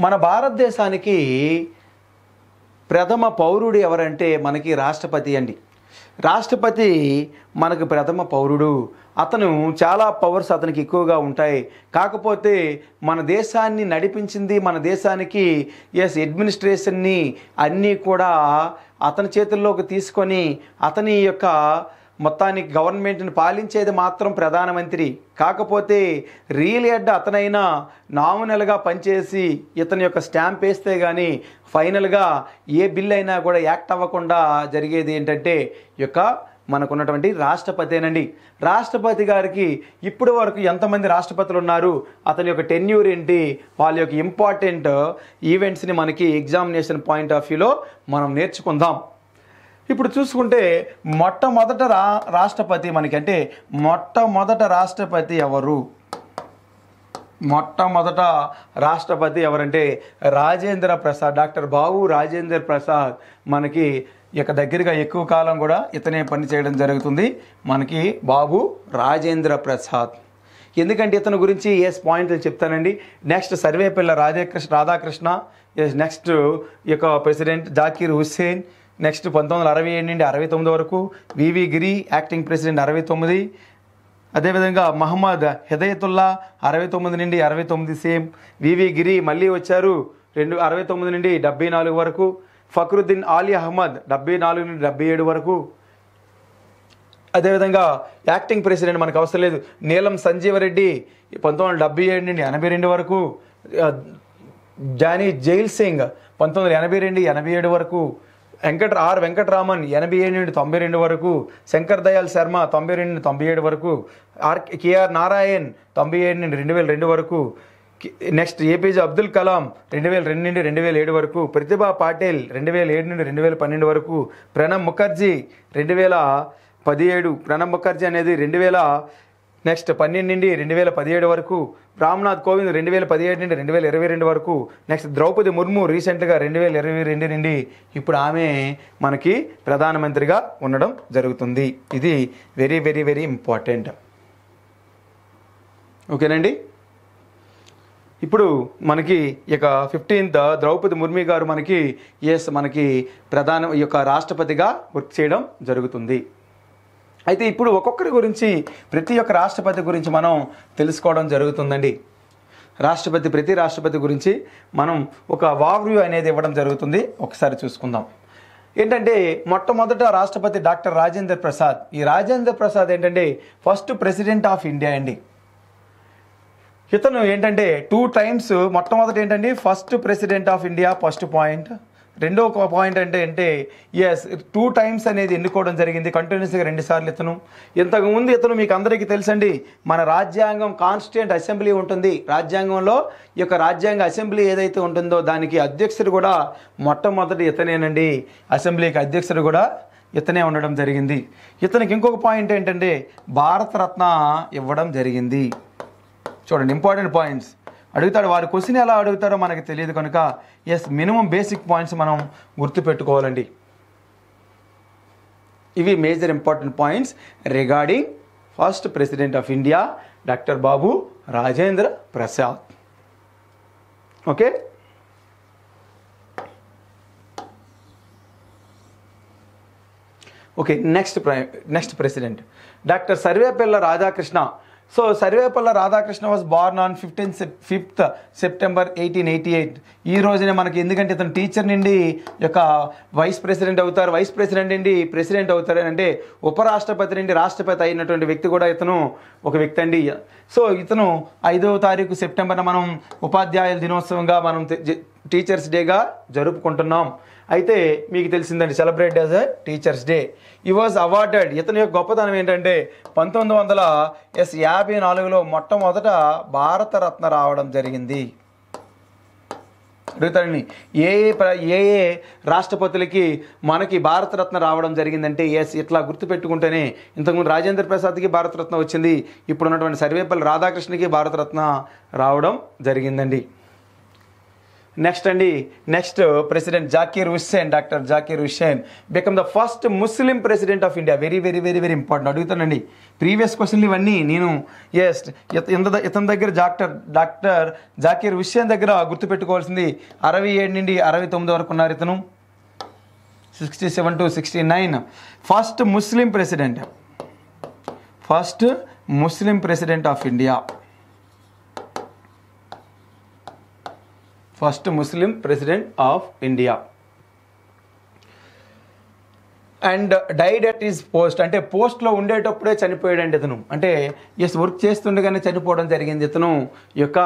మన భారతదేశానికి ప్రథమ పౌరుడు ఎవరంటే మనకి రాష్ట్రపతి అండి. రాష్ట్రపతి మనకు ప్రథమ పౌరుడు. అతను చాలా పవర్స్ అతనికి ఎక్కువగా ఉంటాయి. కాకపోతే మన దేశాన్ని నడిపించింది, మన దేశానికి అడ్మినిస్ట్రేషన్ని అన్నీ కూడా అతని చేతుల్లోకి తీసుకొని అతని యొక్క మొత్తానికి గవర్నమెంట్ని పాలించేది మాత్రం ప్రధానమంత్రి. కాకపోతే రియల్ హెడ్ అతనైనా నామినల్గా పనిచేసి ఇతని యొక్క స్టాంప్ వేస్తే కానీ ఫైనల్గా ఏ బిల్ అయినా కూడా యాక్ట్ అవ్వకుండా జరిగేది ఏంటంటే మనకున్నటువంటి రాష్ట్రపతేనండి. రాష్ట్రపతి గారికి ఇప్పటి వరకు ఎంతమంది రాష్ట్రపతులు ఉన్నారు, అతని యొక్క టెన్యూర్ ఏంటి, వాళ్ళ యొక్క ఇంపార్టెంట్ ఈవెంట్స్ని మనకి ఎగ్జామినేషన్ పాయింట్ ఆఫ్ వ్యూలో మనం నేర్చుకుందాం. ఇప్పుడు చూసుకుంటే మొట్టమొదట రాష్ట్రపతి మనకి అంటే మొట్టమొదట రాష్ట్రపతి ఎవరు? మొట్టమొదట రాష్ట్రపతి ఎవరంటే రాజేంద్ర ప్రసాద్, డాక్టర్ బాబు రాజేంద్ర ప్రసాద్. మనకి దగ్గరగా ఎక్కువ కాలం కూడా ఇతనే పని చేయడం జరుగుతుంది. మనకి బాబు రాజేంద్ర ప్రసాద్. ఎందుకంటే ఇతని గురించి పాయింట్లు చెప్తానండి. Next Sarvepalli Radhakrishna, next president Zakir Hussain, next 1967 నుండి 69 వరకు వివి గిరి యాక్టింగ్ ప్రెసిడెంట్ 69. అదేవిధంగా మహమ్మద్ హిదయతుల్లా 69 నుండి 69 సేమ్. వివి గిరి మళ్ళీ వచ్చారు 69 నుండి 74 వరకు. ఫక్రుద్దీన్ ఆలీ అహ్మద్ 74 నుండి 77 వరకు. అదేవిధంగా యాక్టింగ్ ప్రెసిడెంట్ మనకు అవసరం లేదు, నీలం సంజీవరెడ్డి 1977 నుండి 82 వరకు. జానీ జైల్ సింగ్ 1982 87 వరకు. వెంకటరామన్ 87 నుండి 92 వరకు. శంకర్ దయాల్ శర్మ 92 నుండి 97 వరకు. కేఆర్ నారాయణ్ 97 నుండి 2002 వరకు. నెక్స్ట్ ఏపీజే అబ్దుల్ కలాం 2002 నుండి 2007 వరకు. ప్రతిభా పాటిల్ 2007 నుండి 2012 వరకు. ప్రణబ్ ముఖర్జీ 2017. ప్రణబ్ ముఖర్జీ అనేది 12 నుండి 2017 వరకు. రామ్నాథ్ కోవింద్ 2017 నుండి 2022 వరకు. నెక్స్ట్ ద్రౌపది ముర్ము రీసెంట్గా 2022 నుండి ఇప్పుడు ఆమె మనకి ప్రధానమంత్రిగా ఉండడం జరుగుతుంది. ఇది వెరీ వెరీ వెరీ ఇంపార్టెంట్. ఓకేనండి. ఇప్పుడు మనకి 15th ద్రౌపది ముర్ము గారు మనకి ప్రధాన రాష్ట్రపతిగా వర్క్ చేయడం జరుగుతుంది. అయితే ఇప్పుడు ఒక్కొక్కరి గురించి ప్రతి ఒక్క రాష్ట్రపతి గురించి మనం తెలుసుకోవడం జరుగుతుందండి. ప్రతి రాష్ట్రపతి గురించి మనం ఒక ఓవర్వ్యూ అనేది ఇవ్వడం జరుగుతుంది. ఒకసారి చూసుకుందాం. ఏంటంటే మొట్టమొదట రాష్ట్రపతి డాక్టర్ రాజేంద్ర ప్రసాద్. ఈ రాజేంద్ర ప్రసాద్ ఏంటంటే ఫస్ట్ ప్రెసిడెంట్ ఆఫ్ ఇండియా అండి. ఇతను ఏంటంటే 2 times మొట్టమొదటి ఏంటంటే first president of India, first point. రెండో పాయింట్ అంటే 2 times అనేది ఎన్నుకోవడం జరిగింది కంటిన్యూస్గా 2 సార్లు. ఇంతకుముందు ఇతను మీకు అందరికీ తెలుసండి, మన రాజ్యాంగం కాన్స్టిట్యూంట్ అసెంబ్లీ ఉంటుంది. రాజ్యాంగంలో రాజ్యాంగ అసెంబ్లీ ఏదైతే ఉంటుందో దానికి అధ్యక్షుడు కూడా మొట్టమొదటి ఇతనేనండి. అసెంబ్లీకి అధ్యక్షుడు కూడా ఇతనే ఉండడం జరిగింది. ఇతనికి ఇంకొక పాయింట్ ఏంటంటే భారతరత్న ఇవ్వడం జరిగింది. చూడండి, ఇంపార్టెంట్ పాయింట్స్ అడుగుతాడు. వారి క్వశ్చన్ ఎలా అడుగుతారో మనకి తెలియదు కనుక మినిమం బేసిక్ పాయింట్స్ మనం గుర్తుపెట్టుకోవాలండి. ఇవి major important points regarding first president of India doctor Babu Rajendra Prasad. Okay. Next president doctor Sarvepalli Radhakrishna. So Sarvepalli Radhakrishna was born on 5th September 1888. ఈ రోజునే మనకి, ఎందుకంటే ఇతను టీచర్ నుండి వైస్ ప్రెసిడెంట్ అవుతారు, వైస్ ప్రెసిడెంట్ నుండి ప్రెసిడెంట్ అవుతారు, అంటే ఉపరాష్ట్రపతి నుండి రాష్ట్రపతి అయినటువంటి వ్యక్తి కూడా ఇతను ఒక వ్యక్తి అండి. సో ఇతను 5వ తారీఖు సెప్టెంబర్న మనం ఉపాధ్యాయుల దినోత్సవంగా మనం టీచర్స్ డేగా జరుపుకుంటున్నాం. అయితే మీకు తెలిసిందండి, celebrate as a teachers day. ఈ వాజ్ అవార్డెడ్. ఇతని యొక్క గొప్పతనం ఏంటంటే 1954లో మొట్టమొదట భారతరత్న రావడం జరిగింది. అడుగుతాడండి, ఏ రాష్ట్రపతులకి మనకి భారతరత్న రావడం జరిగిందంటే ఇట్లా గుర్తుపెట్టుకుంటేనే, ఇంతకుముందు రాజేంద్ర ప్రసాద్కి భారతరత్న వచ్చింది, ఇప్పుడు ఉన్నటువంటి సర్వేపల్లి రాధాకృష్ణకి భారతరత్న రావడం జరిగిందండి. నెక్స్ట్ అండి, next president Zakir Hussain, doctor Zakir Hussain become the first Muslim president of India. Very very very very important, అడుగుతానండి ప్రీవియస్ క్వశ్చన్లు ఇవన్నీ. నేను ఎస్ ఇతని దగ్గర డాక్టర్ జాకీర్ హుస్సేన్ దగ్గర గుర్తుపెట్టుకోవాల్సింది 67 నుండి 69 వరకు ఉన్నారు ఇతను. 67 to 69 first Muslim president of India. First Muslim president of India and died at is post. అంటే పోస్ట్లో ఉండేటప్పుడే చనిపోయాడండి ఇతను. అంటే ఎస్ వర్క్ చేస్తుండగానే చనిపోవడం జరిగింది ఇతను యొక్క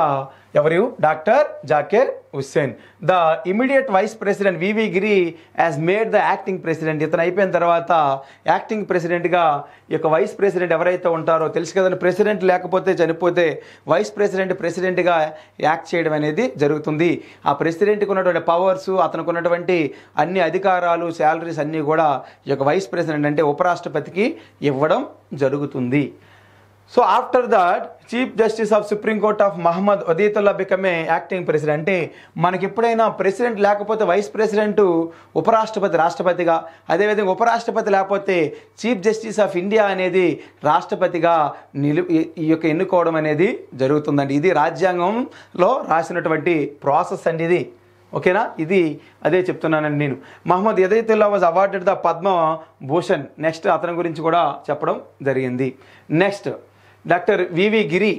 ఎవరు, doctor Zakir Hussain. The immediate vice president V V Giri as made the acting president. ఇతను అయిపోయిన తర్వాత యాక్టింగ్ ప్రెసిడెంట్గా ఈ యొక్క వైస్ ప్రెసిడెంట్ ఎవరైతే ఉంటారో తెలుసు కదండి, ప్రెసిడెంట్ లేకపోతే చనిపోతే వైస్ ప్రెసిడెంట్గా యాక్ట్ చేయడం అనేది జరుగుతుంది. ఆ ప్రెసిడెంట్కి ఉన్నటువంటి పవర్స్, అతనికి ఉన్నటువంటి అన్ని అధికారాలు, శాలరీస్ అన్నీ కూడా ఈ యొక్క వైస్ ప్రెసిడెంట్ అంటే ఉపరాష్ట్రపతికి ఇవ్వడం జరుగుతుంది. So after that chief justice of supreme court of Mohammad Hidayatullah become a acting president. అంటే మనకి ఎప్పుడైనా ప్రెసిడెంట్ లేకపోతే వైస్ ప్రెసిడెంట్ ఉపరాష్ట్రపతి రాష్ట్రపతిగా, అదేవిధంగా ఉపరాష్ట్రపతి లేకపోతే చీఫ్ జస్టిస్ ఆఫ్ ఇండియా అనేది రాష్ట్రపతిగా ఈ యొక్క ఎన్నుకోవడం అనేది జరుగుతుందండి. ఇది రాజ్యాంగంలో రాసినటువంటి ప్రాసెస్ అండి ఇది. ఓకేనా, ఇది అదే చెప్తున్నానండి నేను. Mohammad Hidayatullah was awarded the Padma Bhushan. Next అతని గురించి కూడా చెప్పడం జరిగింది. నెక్స్ట్ డాక్టర్ వివి గిరి,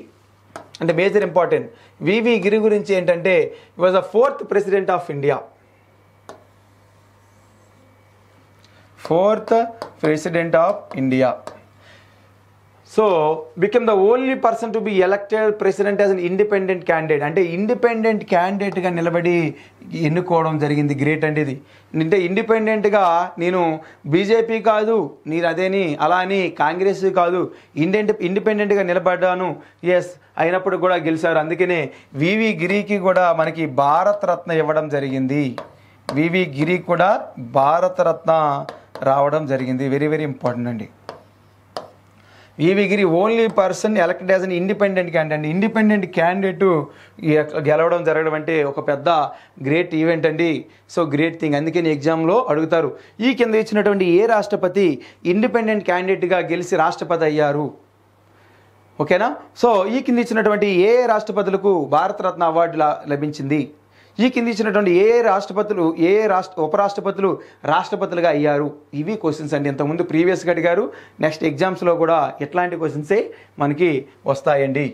అంటే మేజర్ ఇంపార్టెంట్. వివి గిరి గురించి ఏంటంటే ఈ was the 4th president of India. 4th president of India. So become the only person to be elected president as an independent candidate. అంటే ఇండిపెండెంట్ క్యాండిడేట్గా నిలబడి ఎన్నుకోవడం జరిగింది. గ్రేట్ అండి ఇది. అంటే ఇండిపెండెంట్గా నేను బీజేపీ కాదు, నేను అదేని అలా అని కాంగ్రెస్ కాదు, ఇండిపెండెంట్గా నిలబడ్డాను. ఎస్ అయినప్పుడు కూడా గెలిచారు. అందుకనే వివి గిరికి కూడా మనకి భారతరత్న ఇవ్వడం జరిగింది. వివి గిరి కూడా భారతరత్న రావడం జరిగింది. వెరీ వెరీ ఇంపార్టెంట్ అండి. V V Giri only person elected as an independent candidate. Independent candidate గెలవడం జరగడం అంటే ఒక పెద్ద గ్రేట్ ఈవెంట్ అండి. So great thing. అందుకని ఎగ్జామ్లో అడుగుతారు, ఈ కింద ఇచ్చినటువంటి ఏ రాష్ట్రపతి ఇండిపెండెంట్ క్యాండిడేట్గా గెలిచి రాష్ట్రపతి అయ్యారు. ఓకేనా. సో ఈ కింద ఇచ్చినటువంటి ఏ రాష్ట్రపతులకు భారతరత్న అవార్డు లభించింది. ఈ కింద ఇచ్చినటువంటి ఉపరాష్ట్రపతులు రాష్ట్రపతులుగా అయ్యారు. ఇవి క్వశ్చన్స్ అండి. ఇంతకుముందు ప్రీవియస్గా అడిగారు. నెక్స్ట్ ఎగ్జామ్స్లో కూడా ఇట్లాంటి క్వశ్చన్సే మనకి వస్తాయండి.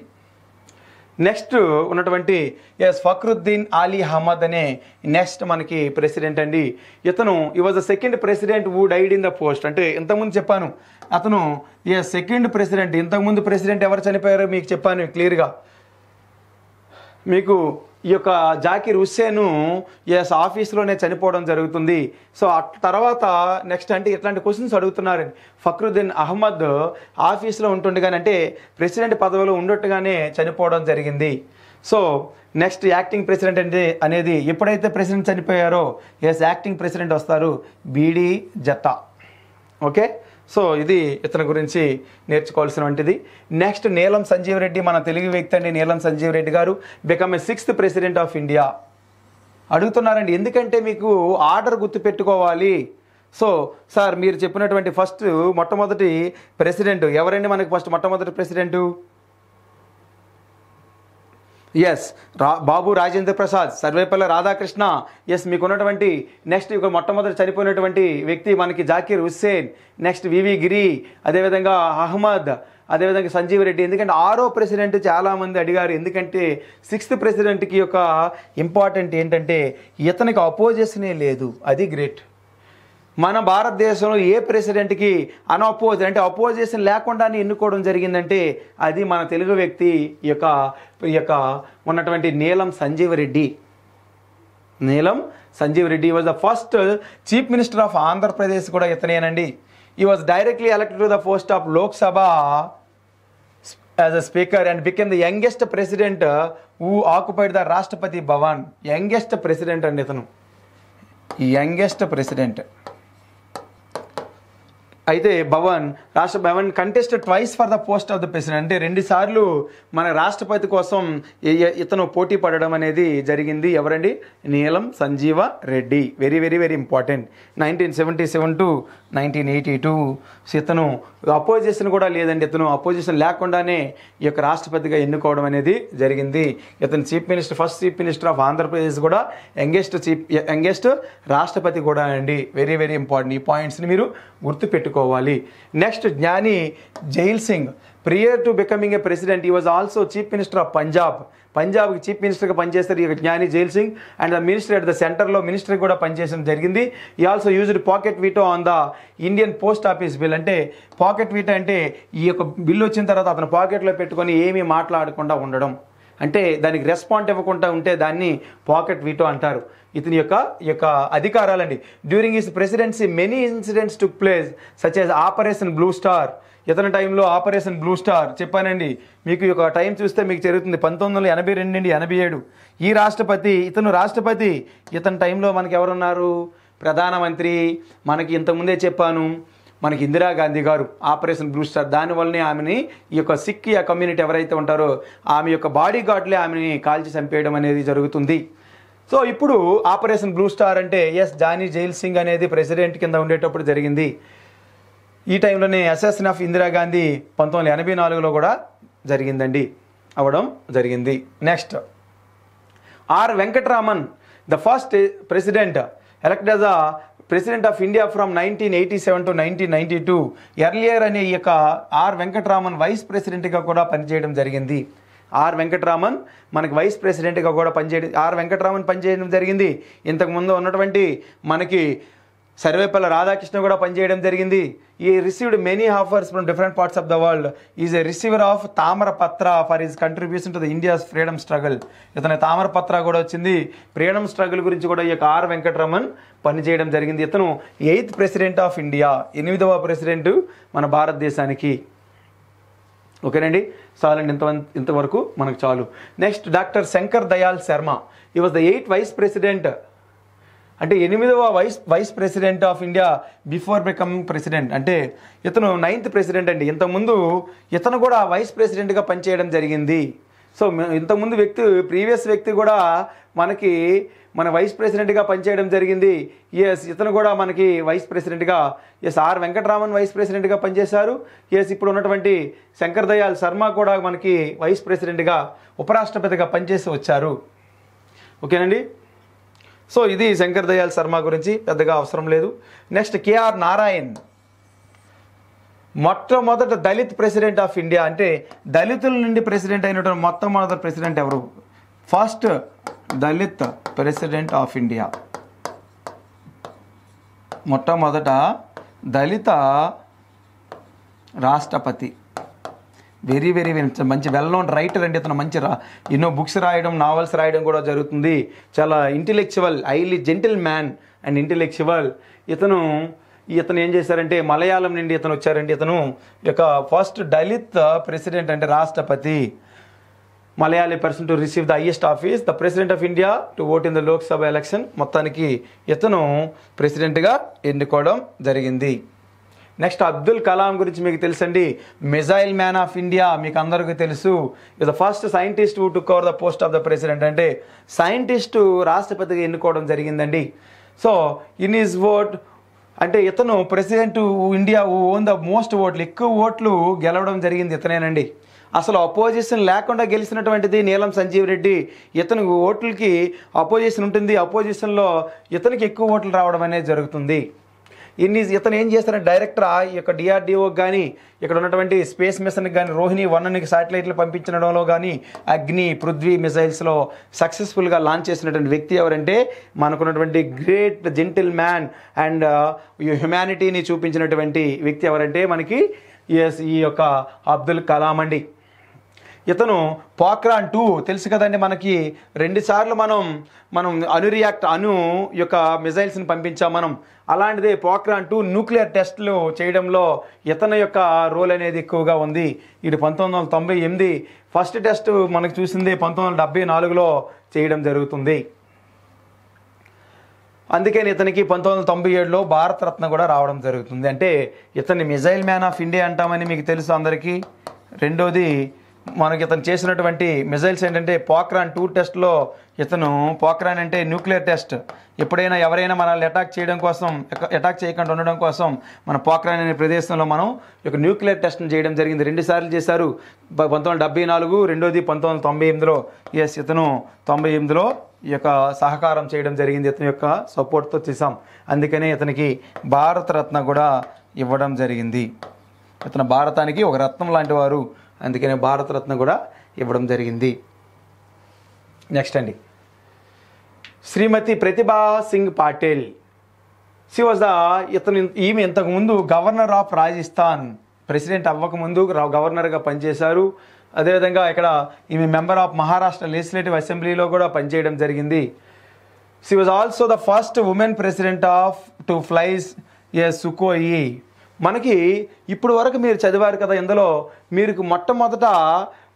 నెక్స్ట్ ఉన్నటువంటి ఫక్రుద్దీన్ అలీ అహ్మద్ అనే నెక్స్ట్ మనకి ప్రెసిడెంట్ అండి. ఇతను ఈ was the 2nd president who died in the post. అంటే ఇంతకుముందు చెప్పాను అతను 2nd ప్రెసిడెంట్. ఇంతకుముందు ప్రెసిడెంట్ ఎవరు చనిపోయారో మీకు చెప్పాను క్లియర్గా. మీకు ఈ యొక్క జాకీర్ హుస్సేన్ ఆఫీస్లోనే చనిపోవడం జరుగుతుంది. సో తర్వాత నెక్స్ట్ అంటే ఇట్లాంటి క్వశ్చన్స్ అడుగుతున్నారండి. ఫక్రుద్దీన్ అహ్మద్ ఆఫీస్లో ఉంటుండగానే, అంటే ప్రెసిడెంట్ పదవిలో ఉండట్టుగానే చనిపోవడం జరిగింది. సో నెక్స్ట్ యాక్టింగ్ ప్రెసిడెంట్ అనేది ఎప్పుడైతే ప్రెసిడెంట్ చనిపోయారో యాక్టింగ్ ప్రెసిడెంట్ వస్తారు, బీడీ జట్టా. ఓకే. సో ఇది ఇతని గురించి నేర్చుకోవాల్సినటువంటిది. నెక్స్ట్ నీలం సంజీవ్ రెడ్డి, మన తెలుగు వ్యక్తి అండి నీలం సంజీవ్ రెడ్డి గారు become a 6th president of India. అడుగుతున్నారండి ఎందుకంటే మీకు ఆర్డర్ గుర్తుపెట్టుకోవాలి. సో సార్ మీరు చెప్పినటువంటి మొట్టమొదటి ప్రెసిడెంట్ ఎవరండి మనకి మొట్టమొదటి president? Yes Babu Rajendra Prasad, Sarvepalli Radhakrishna. Yes మీకు ఉన్నటువంటి నెక్స్ట్ ఇక మొట్టమొదటి చనిపోయినటువంటి వ్యక్తి మనకి జాకీర్ హుస్సేన్, నెక్స్ట్ వివి గిరి, అదేవిధంగా అహ్మద్, అదేవిధంగా సంజీవ్ రెడ్డి. ఎందుకంటే 6వ ప్రెసిడెంట్ చాలామంది అడిగారు. ఎందుకంటే 6th ప్రెసిడెంట్కి యొక్క ఇంపార్టెంట్ ఏంటంటే ఇతనికి అపోజిషనే లేదు. అది గ్రేట్. మన భారతదేశంలో ఏ ప్రెసిడెంట్కి అపోజిషన్ లేకుండానే ఎన్నుకోవడం జరిగిందంటే అది మన తెలుగు వ్యక్తి ఈ యొక్క ఉన్నటువంటి నీలం Sanjiva Reddy. Neelam Sanjiva Reddy was the first chief minister of Andhra Pradesh కూడా ఇతనేనండి. ఈ was directly elected to the post of Lok Sabha as a speaker and became the youngest president who occupied the Rashtrapati Bhavan. Youngest president అండి ఇతను, యంగెస్ట్ ప్రెసిడెంట్. అయితే Bhavan contested twice for the post of the president, అంటే 2 సార్లు మన రాష్ట్రపతి కోసం ఇతను పోటీ పడడం అనేది జరిగింది. ఎవరండి? నీలం Sanjeeva Reddy. Very very very important. 1977 to 1982 ఇతను అపోజిషన్ కూడా లేదండి. ఇతను అపోజిషన్ లేకుండానే ఈ యొక్క రాష్ట్రపతిగా ఎన్నుకోవడం అనేది జరిగింది. ఇతను first chief minister of Andhra Pradesh కూడా యంగెస్ట్ రాష్ట్రపతి కూడా అండి. Very very important. ఈ పాయింట్స్ని మీరు గుర్తుపెట్టుకోవాలి. Next, Giani Zail Singh. Prior to becoming a president ఈ was also chief minister of పంజాబ్కి చీఫ్ మినిస్టర్గా పనిచేస్తారు ఈ Giani Zail Singh. And the minister at the సెంటర్లో మినిస్టర్ కూడా పనిచేయడం జరిగింది. ఈ also used pocket veto on the Indian post office bill. అంటే పాకెట్ వీటో అంటే ఈ యొక్క బిల్లు వచ్చిన తర్వాత అతను పాకెట్లో పెట్టుకొని ఏమీ మాట్లాడకుండా ఉండడం, అంటే దానికి రెస్పాండ్ ఇవ్వకుండా ఉంటే దాన్ని పాకెట్ వీటో అంటారు. ఇతని యొక్క అధికారాలండి. During his presidency many incidents took place such as operation blue star. ఇతని టైంలో ఆపరేషన్ బ్లూ స్టార్ చెప్పానండి మీకు. ఈ యొక్క టైం చూస్తే మీకు జరుగుతుంది 1982 నుండి 87. ఇతను రాష్ట్రపతి. ఇతని టైంలో మనకి ఎవరున్నారు? ప్రధానమంత్రి. మనకి ఇంతకుముందే చెప్పాను, మనకి ఇందిరాగాంధీ గారు ఆపరేషన్ బ్లూ స్టార్. దానివల్లనే ఆమెని ఈ యొక్క సిక్ కమ్యూనిటీ ఎవరైతే ఉంటారో ఆమె యొక్క బాడీ గార్డ్లే ఆమెని కాల్చి చంపేయడం అనేది జరుగుతుంది. సో ఇప్పుడు ఆపరేషన్ బ్లూ స్టార్ అంటే జ్ఞాని జైల్ సింగ్ అనేది ప్రెసిడెంట్ కింద ఉండేటప్పుడు జరిగింది. ఈ టైంలోనే అసాసిన్ ఆఫ్ ఇందిరాగాంధీ 1984లో కూడా అవడం జరిగింది. Next, R Venkataraman, the first president elected as a president of India from 1987 to 1992. Earlier అనే ఈ యొక్క ఆర్ వెంకటరామన్ వైస్ ప్రెసిడెంట్గా కూడా పనిచేయడం జరిగింది. ఆర్ వెంకటరామన్ మనకి వైస్ ప్రెసిడెంట్గా కూడా పనిచేయడం జరిగింది. ఇంతకుముందు ఉన్నటువంటి మనకి సర్వేపల్లి రాధాకృష్ణ కూడా పనిచేయడం జరిగింది. ఈ received many offers from different parts of the world. Is a receiver of తామరపత్ర for his contribution to the India's freedom struggle. ఇతని తామరపత్ర కూడా వచ్చింది. ఫ్రీడమ్ స్ట్రగుల్ గురించి కూడా ఈ యొక్క ఆర్ వెంకటరమన్ పనిచేయడం జరిగింది. ఇతను 8th ప్రెసిడెంట్ ఆఫ్ ఇండియా, 8వ ప్రెసిడెంట్ మన భారతదేశానికి. ఓకేనండి, చాలండి, ఇంతవరకు మనకు చాలు. Next, doctor Shankar Dayal Sharma. ఈ was the 8th vice president, అంటే 8వ vice president of India before becoming president. అంటే ఇతను 9th ప్రెసిడెంట్ అండి. ఇంతకుముందు ఇతను కూడా వైస్ ప్రెసిడెంట్గా పనిచేయడం జరిగింది. సో ఇంతకుముందు ప్రీవియస్ వ్యక్తి కూడా మన వైస్ ప్రెసిడెంట్గా పనిచేయడం జరిగింది. ఇతను కూడా మనకి వైస్ ప్రెసిడెంట్గా ఆర్ వెంకటరామన్ వైస్ ప్రెసిడెంట్గా పనిచేశారు. ఇప్పుడు ఉన్నటువంటి శంకర్ దయాల్ శర్మ కూడా మనకి వైస్ ప్రెసిడెంట్గా ఉపరాష్ట్రపతిగా పనిచేసి వచ్చారు. ఓకేనండి, సో ఇది శంకర్ దయాల్ శర్మ గురించి పెద్దగా అవసరం లేదు. నెక్స్ట్, కేఆర్ నారాయణ్, మొట్టమొదట దళిత్ ప్రెసిడెంట్ ఆఫ్ ఇండియా. అంటే దళితుల నుండి ప్రెసిడెంట్ అయినటువంటి మొట్టమొదటి ప్రెసిడెంట్ ఎవరు? First Dalit president of India, మొట్టమొదట దళిత రాష్ట్రపతి. వెరీ వెరీ మంచి వెల్ నోన్ రైటర్ అండి. ఇతను మంచి ఎన్నో బుక్స్ రాయడం, నావెల్స్ రాయడం కూడా జరుగుతుంది. చాలా intellectual, highly gentle man and intellectual. ఇతను ఏం చేశారంటే మలయాళం నుండి ఇతను వచ్చారండి. ఇతను యొక్క ఫస్ట్ దళిత్ ప్రెసిడెంట్, అంటే రాష్ట్రపతి. Malayali person to receive the highest office, the president of India to vote in the Lok Sabha election. మొత్తానికి ఇతను ప్రెసిడెంట్గా ఎన్నుకోవడం జరిగింది. నెక్స్ట్, అబ్దుల్ కలాం గురించి మీకు తెలుసండి. మిజైల్ మ్యాన్ ఆఫ్ ఇండియా మీకు అందరికీ తెలుసు. The first scientist who took over the post of the president. అంటే సైంటిస్టు రాష్ట్రపతిగా ఎన్నుకోవడం జరిగిందండి. సో ఇన్ హిజ్ ఓట్, అంటే ఇతను president India own the most ఓట్లు, ఎక్కువ ఓట్లు గెలవడం జరిగింది ఇతనేనండి. అసలు అపోజిషన్ లేకుండా గెలిచినటువంటిది నీలం సంజీవ్ రెడ్డి. ఇతను ఓట్లకి అపోజిషన్ ఉంటుంది, అపోజిషన్లో ఇతనికి ఎక్కువ ఓట్లు రావడం అనేది జరుగుతుంది. ఇతను ఏం చేస్తారంటే డైరెక్టర్ ఈ యొక్క డిఆర్డిఓకి కానీ, ఇక్కడ ఉన్నటువంటి స్పేస్ మిషన్కి కానీ, రోహిణి 1కి శాటిలైట్లు పంపించడంలో కానీ, అగ్ని పృథ్వీ మిసైల్స్లో సక్సెస్ఫుల్గా లాంచ్ చేసినటువంటి వ్యక్తి ఎవరంటే మనకున్నటువంటి గ్రేట్ జెంటిల్ మ్యాన్ అండ్ హ్యుమానిటీని చూపించినటువంటి వ్యక్తి ఎవరంటే మనకి ఈ యొక్క అబ్దుల్ కలాం అండి. ఇతను పోఖ్రాన్ 2 తెలుసు కదండి మనకి. 2 సార్లు మనం అణు యొక్క మిజైల్స్ని పంపించాం మనం. అలాంటిదే పోఖ్రాన్ 2 న్యూక్లియర్ టెస్ట్లు చేయడంలో ఇతని యొక్క రోల్ అనేది ఎక్కువగా ఉంది. ఇది 1998, ఫస్ట్ టెస్ట్ మనకు చూసింది 1974లో చేయడం జరుగుతుంది. అందుకని ఇతనికి 1997లో భారతరత్న కూడా రావడం జరుగుతుంది. అంటే ఇతన్ని మిజైల్ మ్యాన్ ఆఫ్ ఇండియా అంటామని మీకు తెలుసు అందరికీ. రెండోది మనకి ఇతను చేసినటువంటి మిజైల్స్ ఏంటంటే పోఖ్రాన్ 2 టెస్ట్లో ఇతను, పోఖ్రాన్ అంటే న్యూక్లియర్ టెస్ట్, ఎప్పుడైనా ఎవరైనా మనల్ని అటాక్ చేయకుండా ఉండడం కోసం మన పోఖ్రాన్ అనే ప్రదేశంలో మనం ఒక న్యూక్లియర్ టెస్ట్ని చేయడం జరిగింది. 2 సార్లు చేశారు, 1974, రెండోది 1998లో. ఇతను 98లో ఈ యొక్క సహకారం చేయడం జరిగింది, ఇతని యొక్క సపోర్ట్తో చేశాం. అందుకనే ఇతనికి భారతరత్న కూడా ఇవ్వడం జరిగింది. ఇతను భారతానికి ఒక రత్నం లాంటి వారు, అందుకనే భారతరత్న కూడా ఇవ్వడం జరిగింది. నెక్స్ట్ అండి, శ్రీమతి ప్రతిభా సింగ్ పాటిల్. షీ వాజ్ ఈమె ఇంతకుముందు గవర్నర్ ఆఫ్ రాజస్థాన్, ప్రెసిడెంట్ అవ్వకముందు గవర్నర్గా పనిచేశారు. అదేవిధంగా ఇక్కడ ఈమె మెంబర్ ఆఫ్ మహారాష్ట్ర లెజిస్లేటివ్ అసెంబ్లీలో కూడా పనిచేయడం జరిగింది. She was also the first women president to flies Sukhoi. మనకి ఇప్పుడు వరకు మీరు చదివారు కదా, ఇందులో మీరు మొట్టమొదట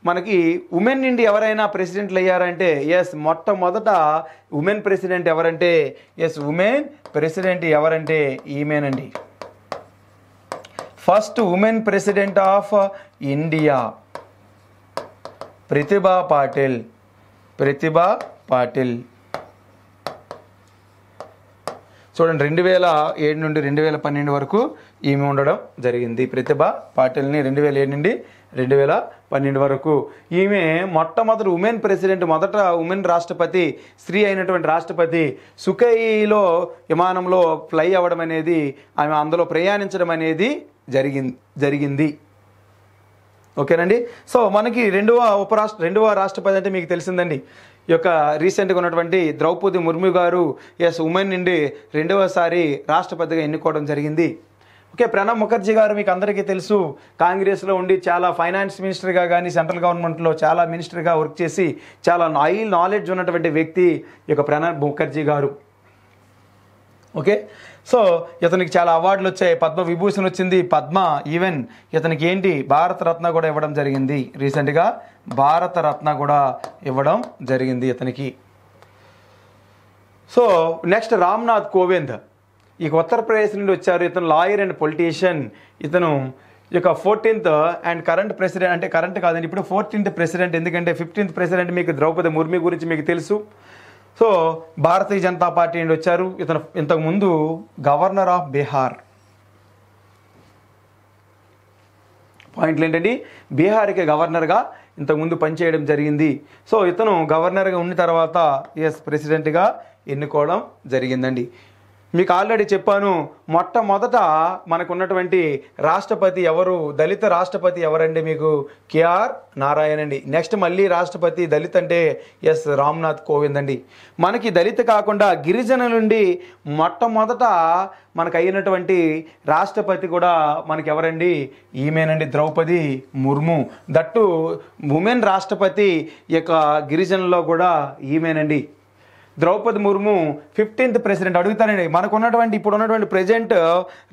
మనకి ఉమెన్ నుండి ఎవరైనా ప్రెసిడెంట్లు అయ్యారంటే మొట్టమొదట ఉమెన్ ప్రెసిడెంట్ ఎవరంటే ఉమెన్ ప్రెసిడెంట్ ఎవరంటే ఈమెనండి. First women president of India Pratibha Patil. చూడండి, 2007 నుండి 2012 వరకు ఈమె ఉండడం జరిగింది. ప్రతిభా పాటిల్ని 2007 నుండి 2012 వరకు ఈమె మొట్టమొదటి ఉమెన్ ప్రెసిడెంట్. మొదట ఉమెన్ రాష్ట్రపతి, స్త్రీ అయినటువంటి రాష్ట్రపతి సుఖోయిలో విమానంలో ఫ్లై అవ్వడం అనేది, ఆమె అందులో ప్రయాణించడం అనేది జరిగింది. ఓకేనండి. సో మనకి రెండవ రాష్ట్రపతి అంటే మీకు తెలిసిందండి, ఈ యొక్క రీసెంట్గా ఉన్నటువంటి ద్రౌపది ముర్ము గారు ఉమెన్ నుండి రెండవసారి రాష్ట్రపతిగా ఎన్నుకోవడం జరిగింది. ఓకే, ప్రణబ్ ముఖర్జీ గారు మీకు అందరికీ తెలుసు, కాంగ్రెస్లో ఉండి చాలా ఫైనాన్స్ మినిస్టర్గా కానీ సెంట్రల్ గవర్నమెంట్లో చాలా మినిస్టర్గా వర్క్ చేసి చాలా నాలెడ్జ్ ఉన్నటువంటి వ్యక్తి ఈ యొక్క ప్రణబ్ ముఖర్జీ గారు. ఓకే, సో ఇతనికి చాలా అవార్డులు వచ్చాయి, పద్మ విభూషణ్ వచ్చింది, పద్మ, ఈవెన్ ఇతనికి ఏంటి భారతరత్న కూడా ఇవ్వడం జరిగింది. రీసెంట్గా భారతరత్న కూడా ఇవ్వడం జరిగింది ఇతనికి. సో నెక్స్ట్ రామ్నాథ్ కోవింద్, ఈ ఉత్తరప్రదేశ్ నుండి వచ్చారు. ఇతను లాయర్ అండ్ పొలిటీషియన్. ఇతను ఈ యొక్క 14th అండ్ కరెంట్ ప్రెసిడెంట్, అంటే కరెంట్ కాదండి, ఇప్పుడు 14th ప్రెసిడెంట్, ఎందుకంటే 15th ప్రెసిడెంట్ మీకు ద్రౌపది ముర్ము గురించి మీకు తెలుసు. సో భారతీయ జనతా పార్టీ నుండి వచ్చారు. ఇతను ఇంతకుముందు గవర్నర్ ఆఫ్ బీహార్. పాయింట్లు ఏంటండి, బీహార్కి గవర్నర్గా ఇంతకుముందు పనిచేయడం జరిగింది. సో ఇతను గవర్నర్గా ఉన్న తర్వాత ప్రెసిడెంట్గా ఎన్నుకోవడం జరిగిందండి. మీకు ఆల్రెడీ చెప్పాను, మొట్టమొదట మనకు ఉన్నటువంటి రాష్ట్రపతి ఎవరు, దళిత రాష్ట్రపతి ఎవరండి మీకు కేఆర్ నారాయణ్ అండి. నెక్స్ట్ మళ్ళీ రాష్ట్రపతి దళిత్ అంటే రామ్నాథ్ కోవింద్ అండి. మనకి దళిత కాకుండా గిరిజనుల నుండి మొట్టమొదట మనకు అయినటువంటి రాష్ట్రపతి కూడా మనకి ఎవరండి, ఈమెనండి, ద్రౌపది ముర్ము. దట్టు ఉమెన్ రాష్ట్రపతి యొక్క గిరిజనుల్లో కూడా ఈమెనండి. Draupadi Murmu 15th president. అడుగుతారండి, ఇప్పుడు ఉన్నటువంటి ప్రెసిడెంట్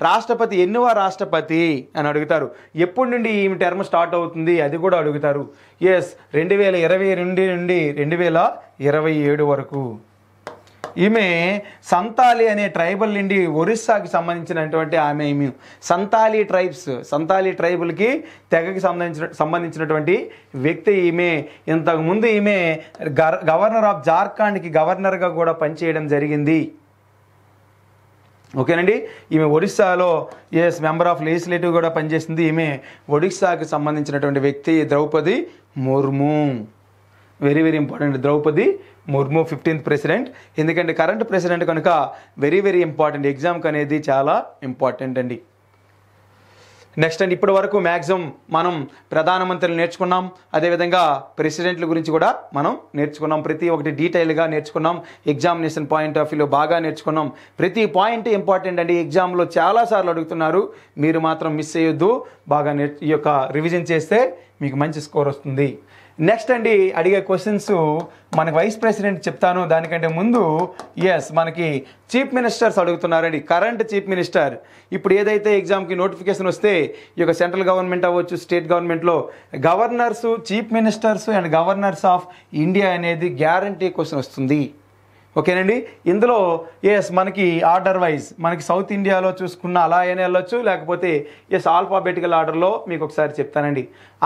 రాష్ట్రపతి ఎన్నవ రాష్ట్రపతి అని అడుగుతారు. ఎప్పటి నుండి ఈమె టర్మ్ స్టార్ట్ అవుతుంది అది కూడా అడుగుతారు. 2020 నుండి 2027 వరకు. ఈమె సంతాలి అనే ట్రైబల్ నుండి ఒరిస్సాకి సంబంధించినటువంటి ఈమె సంతాలి ట్రైబల్కి తెగకి సంబంధించినటువంటి వ్యక్తి ఈమె. ఇంతకుముందు ఈమె గవర్నర్ ఆఫ్ జార్ఖండ్కి గవర్నర్గా కూడా పనిచేయడం జరిగింది. ఓకేనండి, ఈమె ఒడిస్సాలో మెంబర్ ఆఫ్ లెజిస్లేటివ్ కూడా పనిచేసింది. ఈమె ఒడిస్సాకి సంబంధించినటువంటి వ్యక్తి Draupadi Murmu. Very very important, Draupadi Murmu 15th president. ఎందుకంటే కరెంట్ ప్రెసిడెంట్ కనుక వెరీ వెరీ ఇంపార్టెంట్, ఎగ్జామ్కి అనేది చాలా ఇంపార్టెంట్ అండి. నెక్స్ట్ అండి, ఇప్పటి వరకు మ్యాక్సిమం మనం ప్రధానమంత్రులు నేర్చుకున్నాం, అదేవిధంగా ప్రెసిడెంట్ల గురించి కూడా మనం నేర్చుకున్నాం. ప్రతి ఒక్కటి డీటెయిల్గా నేర్చుకున్నాం. ఎగ్జామినేషన్ పాయింట్ ఆఫ్ వ్యూలో బాగా నేర్చుకున్నాం. ప్రతి పాయింట్ ఇంపార్టెంట్ అండి, ఎగ్జామ్లో చాలాసార్లు అడుగుతున్నారు. మీరు మాత్రం మిస్ అయ్యొద్దు, బాగా ఈ యొక్క రివిజన్ చేస్తే మీకు మంచి స్కోర్ వస్తుంది. నెక్స్ట్ అండి, అడిగే క్వశ్చన్స్ మనకి వైస్ ప్రెసిడెంట్ చెప్తాను, దానికంటే ముందు మనకి చీఫ్ మినిస్టర్స్ అడుగుతున్నారండి. కరెంట్ చీఫ్ మినిస్టర్, ఇప్పుడు ఏదైతే ఎగ్జామ్కి నోటిఫికేషన్ వస్తే ఈ యొక్క సెంట్రల్ గవర్నమెంట్ అవ్వచ్చు, స్టేట్ గవర్నమెంట్లో governors, chief ministers and governors of India అనేది గ్యారంటీ క్వశ్చన్ వస్తుంది. ఓకేనండి. ఇందులో మనకి ఆర్డర్ వైజ్ మనకి సౌత్ ఇండియాలో చూసుకున్న అలా అయినా వెళ్ళొచ్చు, లేకపోతే ఆల్ఫాబెటికల్ ఆర్డర్లో మీకు ఒకసారి చెప్తానండి.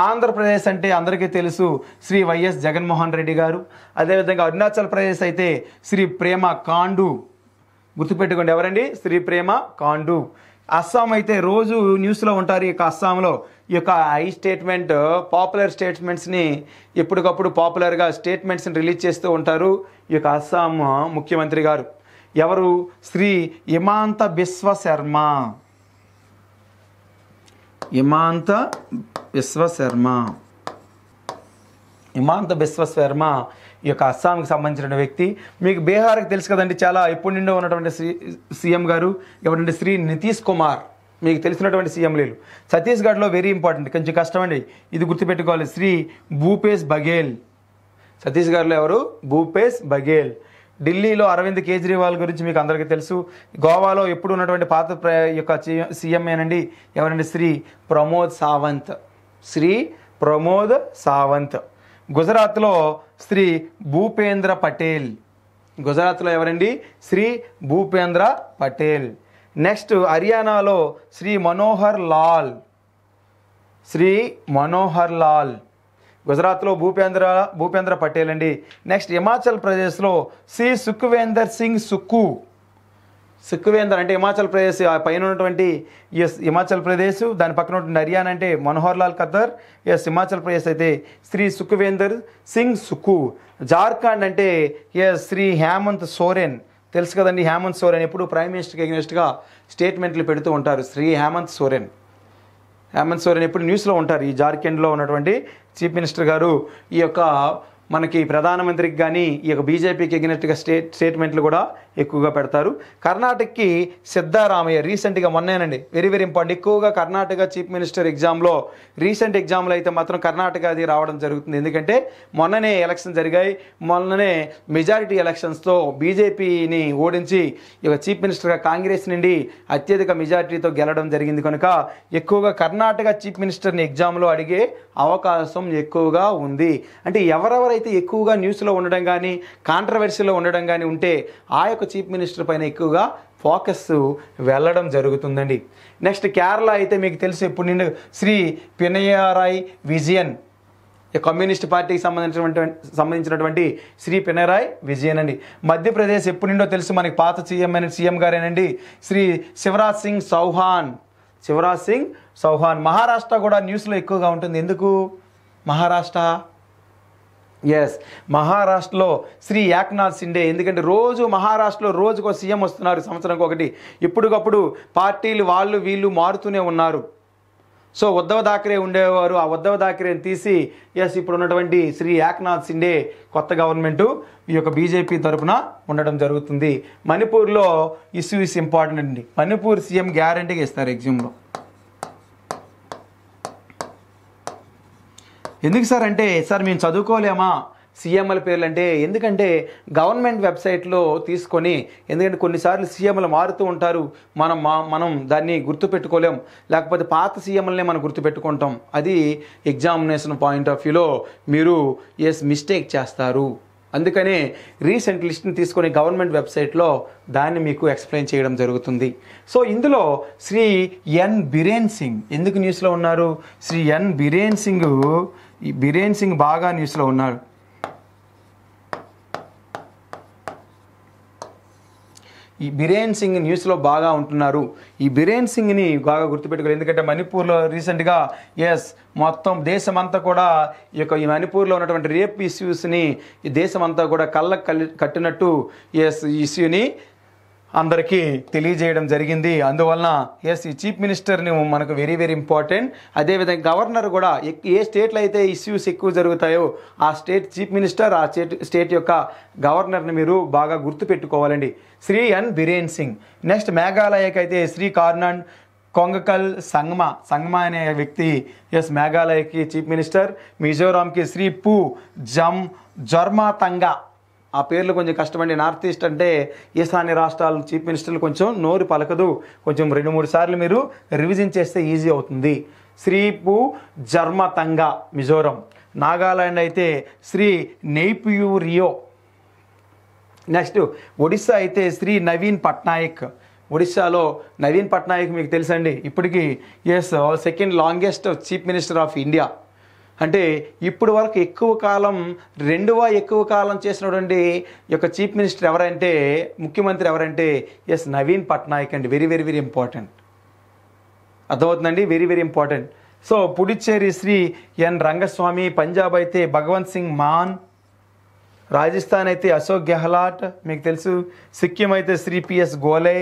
ఆంధ్రప్రదేశ్ అంటే అందరికీ తెలుసు శ్రీ వైఎస్ జగన్మోహన్ రెడ్డి గారు. అదేవిధంగా అరుణాచల్ ప్రదేశ్ అయితే శ్రీ ప్రేమ కాండు, గుర్తుపెట్టుకోండి ఎవరండి, శ్రీ ప్రేమ కాండు. అస్సాం అయితే రోజు న్యూస్లో ఉంటారు. ఈ యొక్క అస్సాంలో ఈ యొక్క స్టేట్మెంట్ పాపులర్ స్టేట్మెంట్స్ని ఎప్పటికప్పుడు పాపులర్గా స్టేట్మెంట్స్ని రిలీజ్ చేస్తూ ఉంటారు ఈ యొక్క అస్సాం ముఖ్యమంత్రి గారు. ఎవరు, శ్రీ హిమాంత బిశ్వ శర్మ. హిమాంత బిశ్వ శర్మ ఈ యొక్క అస్సాంకి సంబంధించిన వ్యక్తి. మీకు బీహార్కి తెలుసు కదండి, చాలా ఎప్పటి నుండో ఉన్నటువంటి సీఎం గారు ఎవరంటే శ్రీ నితీష్ కుమార్, మీకు తెలిసినటువంటి సీఎం లేరు. ఛత్తీస్గఢ్లో వెరీ ఇంపార్టెంట్, కొంచెం కష్టం అండి, ఇది గుర్తుపెట్టుకోవాలి, శ్రీ భూపేష్ బఘేల్. ఛత్తీస్గఢ్లో ఎవరు, భూపేష్ బఘేల్. ఢిల్లీలో అరవింద్ కేజ్రీవాల్ గురించి మీకు అందరికీ తెలుసు. గోవాలో ఎప్పుడు ఉన్నటువంటి పాత యొక్క సీఎం ఏనండి, ఎవరండి, శ్రీ ప్రమోద్ సావంత్. గుజరాత్లో శ్రీ భూపేంద్ర పటేల్. గుజరాత్లో ఎవరండి, శ్రీ భూపేంద్ర పటేల్. నెక్స్ట్ హర్యానాలో శ్రీ మనోహర్ లాల్. గుజరాత్లో భూపేంద్ర పటేల్ అండి. నెక్స్ట్ హిమాచల్ ప్రదేశ్లో శ్రీ సుఖ్వేందర్ సింగ్ సుఖ్వేందర్ అంటే హిమాచల్ ప్రదేశ్ పైన ఉన్నటువంటి హిమాచల్ ప్రదేశ్, దాని పక్కన ఉన్నటువంటి హర్యానా అంటే మనోహర్ లాల్ ఖద్దర్. హిమాచల్ ప్రదేశ్ అయితే శ్రీ సుఖ్వేందర్ సింగ్ సుక్కు. జార్ఖండ్ అంటే శ్రీ హేమంత్ సోరెన్. తెలుసు కదండి, హేమంత్ సోరెన్ ఎప్పుడు ప్రైమ్ మినిస్టర్కి ఎగ్నెస్ట్గా స్టేట్మెంట్లు పెడుతూ ఉంటారు. శ్రీ హేమంత్ సోరెన్ ఎప్పుడు న్యూస్లో ఉంటారు. ఈ జార్ఖండ్లో ఉన్నటువంటి చీఫ్ మినిస్టర్ గారు ఈ యొక్క మనకి ప్రధానమంత్రికి కానీ ఈ యొక్క బీజేపీకి ఎగ్నెస్ట్గా స్టేట్మెంట్లు కూడా ఎక్కువగా పెడతారు. కర్ణాటకకి సిద్ధారామయ్య రీసెంట్గా మొన్నేనండి, వెరీ వెరీ ఇంపార్టెంట్. ఎక్కువగా కర్ణాటక చీఫ్ మినిస్టర్ ఎగ్జామ్లో రీసెంట్ ఎగ్జామ్లో అయితే మాత్రం కర్ణాటక అది రావడం జరుగుతుంది. ఎందుకంటే మొన్ననే ఎలక్షన్ జరిగాయి. మొన్ననే మెజారిటీ ఎలక్షన్స్తో బీజేపీని ఓడించి ఈ యొక్క చీఫ్ మినిస్టర్గా కాంగ్రెస్ నుండి అత్యధిక మెజారిటీతో గెలవడం జరిగింది. కనుక ఎక్కువగా కర్ణాటక చీఫ్ మినిస్టర్ని ఎగ్జామ్లో అడిగే అవకాశం ఎక్కువగా ఉంది. అంటే ఎవరెవరైతే ఎక్కువగా న్యూస్లో ఉండడం కానీ కాంట్రవర్సీలో ఉండడం కానీ ఉంటే ఆ యొక్క చీఫ్ మినిస్టర్ పైన ఎక్కువగా ఫోకస్ వెళ్ళడం జరుగుతుందండి. నెక్స్ట్ కేరళ అయితే మీకు తెలుసు ఎప్పుడు నిండు శ్రీ పినరాయి విజయన్, కమ్యూనిస్ట్ పార్టీకి సంబంధించినటువంటి శ్రీ పినరాయి విజయన్ అండి. మధ్యప్రదేశ్ ఎప్పుడు నిండో తెలుసు మనకి, పాత సీఎం గారేనండి, శ్రీ శివరాజ్ సింగ్ చౌహాన్. మహారాష్ట్ర కూడా న్యూస్లో ఎక్కువగా ఉంటుంది. ఎందుకు మహారాష్ట్ర? మహారాష్ట్రలో శ్రీ ఏక్నాథ్ షిండే. ఎందుకంటే మహారాష్ట్రలో రోజుకో సీఎం వస్తున్నారు, సంవత్సరానికి ఒకటి. ఇప్పటికప్పుడు పార్టీలు వాళ్ళు వీళ్ళు మారుతూనే ఉన్నారు. సో ఉద్ధవ్ థాకరే ఉండేవారు, ఆ ఉద్ధవ్ థాకరేని తీసి ఇప్పుడు ఉన్నటువంటి శ్రీ ఏక్నాథ్ షిండే కొత్త గవర్నమెంటు ఈ యొక్క బీజేపీ తరఫున ఉండడం జరుగుతుంది. మణిపూర్లో ఇష్యూ ఇంపార్టెంట్ అండి. మణిపూర్ సీఎం గ్యారంటీగా ఇస్తారు ఎగ్జామ్లో. ఎందుకు సార్ అంటే, సార్ మేము చదువుకోలేమా సీఎంల పేర్లు అంటే? ఎందుకంటే గవర్నమెంట్ వెబ్సైట్లో తీసుకొని, ఎందుకంటే కొన్నిసార్లు సీఎంలు మారుతూ ఉంటారు, మనం దాన్ని గుర్తుపెట్టుకోలేం. లేకపోతే పాత సీఎంలనే మనం గుర్తుపెట్టుకుంటాం. అది ఎగ్జామినేషన్ పాయింట్ ఆఫ్ వ్యూలో మీరు మిస్టేక్ చేస్తారు. అందుకనే రీసెంట్ లిస్ట్ని తీసుకొని గవర్నమెంట్ వెబ్సైట్లో దాన్ని మీకు ఎక్స్ప్లెయిన్ చేయడం జరుగుతుంది. సో ఇందులో శ్రీ ఎన్ బిరేన్ సింగ్ ఎందుకు న్యూస్లో ఉన్నారు? శ్రీ ఎన్ బిరేన్ సింగ్ బాగా న్యూస్లో ఉన్నారు. ఈ బిరేన్ సింగ్ న్యూస్లో బాగా ఉంటున్నారు. ఈ బిరేన్ సింగ్ని బాగా గుర్తుపెట్టుకోవాలి. ఎందుకంటే మణిపూర్లో రీసెంట్గా మొత్తం దేశమంతా కూడా ఈ మణిపూర్లో ఉన్నటువంటి రేప్ ఇష్యూస్ని ఈ దేశమంతా కూడా కట్టినట్టు ఇష్యూని అందరికీ తెలియజేయడం జరిగింది. అందువలన ఈ చీఫ్ మినిస్టర్ని మనకు వెరీ వెరీ ఇంపార్టెంట్. అదేవిధంగా గవర్నర్ కూడా ఏ స్టేట్లో అయితే ఇష్యూస్ ఎక్కువ జరుగుతాయో ఆ స్టేట్ చీఫ్ మినిస్టర్, ఆ స్టేట్ యొక్క గవర్నర్ని మీరు బాగా గుర్తుపెట్టుకోవాలండి. శ్రీ ఎన్ బిరేన్ సింగ్. నెక్స్ట్ మేఘాలయకి అయితే శ్రీ కార్నాడ్ కొంగకల్ సంగ్మా అనే వ్యక్తి మేఘాలయకి చీఫ్ మినిస్టర్. మిజోరాంకి శ్రీ పు జర్మాతంగా. ఆ పేర్లు కొంచెం కష్టమండి. నార్త్ ఈస్ట్ అంటే ఈశాన్య రాష్ట్రాల చీఫ్ మినిస్టర్లు కొంచెం నోరు పలకదు. కొంచెం 2-3 సార్లు మీరు రివిజన్ చేస్తే ఈజీ అవుతుంది. శ్రీ పు జర్మాతంగా మిజోరం. నాగాలాండ్ అయితే శ్రీ నెయ్పియూ రియో. నెక్స్ట్ ఒడిస్సా అయితే శ్రీ నవీన్ పట్నాయక్. ఒడిస్సాలో నవీన్ పట్నాయక్ మీకు తెలుసండి, ఇప్పటికీ second longest chief minister of India. అంటే ఇప్పుడు వరకు ఎక్కువ కాలం చేసినటువంటి యొక్క చీఫ్ మినిస్టర్ ఎవరంటే, ముఖ్యమంత్రి ఎవరంటే నవీన్ పట్నాయక్ అండి. Very very very important. అర్థమవుతుందండి, very very important. So Puducherry Shri N Rangaswamy, Punjab అయితే భగవంత్ సింగ్ మాన్, రాజస్థాన్ అయితే అశోక్ గెహ్లాట్ మీకు తెలుసు, సిక్కిం అయితే శ్రీ పిఎస్ గోలే,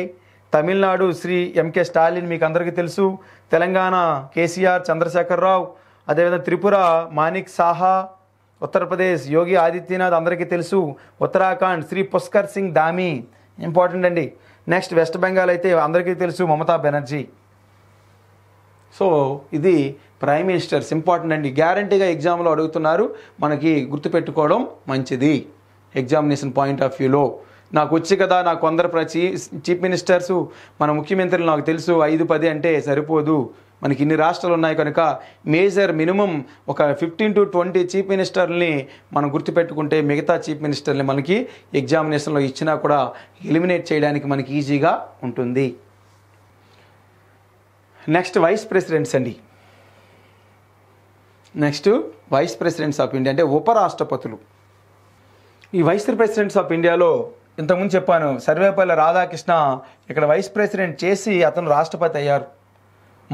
తమిళనాడు శ్రీ ఎంకే స్టాలిన్ మీకు అందరికీ తెలుసు, తెలంగాణ కేసీఆర్ చంద్రశేఖరరావు, అదేవిధంగా త్రిపుర మాణిక్ సాహా, ఉత్తరప్రదేశ్ యోగి ఆదిత్యనాథ్ అందరికీ తెలుసు, ఉత్తరాఖండ్ శ్రీ పుష్కర్ సింగ్ ధామీ ఇంపార్టెంట్ అండి. నెక్స్ట్ వెస్ట్ బెంగాల్ అయితే అందరికీ తెలుసు మమతా బెనర్జీ. సో ఇది ప్రైమ్ మినిస్టర్స్ ఇంపార్టెంట్ అండి. గ్యారంటీగా ఎగ్జామ్లో అడుగుతున్నారు, మనకి గుర్తుపెట్టుకోవడం మంచిది ఎగ్జామినేషన్ పాయింట్ ఆఫ్ వ్యూలో. నాకు వచ్చి కదా, నాకు కొందరు చీఫ్ మినిస్టర్స్ మన ముఖ్యమంత్రులు నాకు తెలుసు 5-10 అంటే సరిపోదు, మనకి ఇన్ని రాష్ట్రాలు ఉన్నాయి కనుక మేజర్ మినిమం ఒక 15 to 20 చీఫ్ మినిస్టర్ని మనం గుర్తుపెట్టుకుంటే మిగతా చీఫ్ మినిస్టర్ని మనకి ఎగ్జామినేషన్లో ఇచ్చినా కూడా ఎలిమినేట్ చేయడానికి మనకి ఈజీగా ఉంటుంది. నెక్స్ట్ వైస్ ప్రెసిడెంట్స్ అండి. Next vice presidents of India అంటే ఉపరాష్ట్రపతులు. ఈ వైస్ ప్రెసిడెంట్స్ ఆఫ్ ఇండియాలో ఇంతకుముందు చెప్పాను, సర్వేపల్లి రాధాకృష్ణ ఇక్కడ వైస్ ప్రెసిడెంట్ చేసి అతను రాష్ట్రపతి అయ్యారు.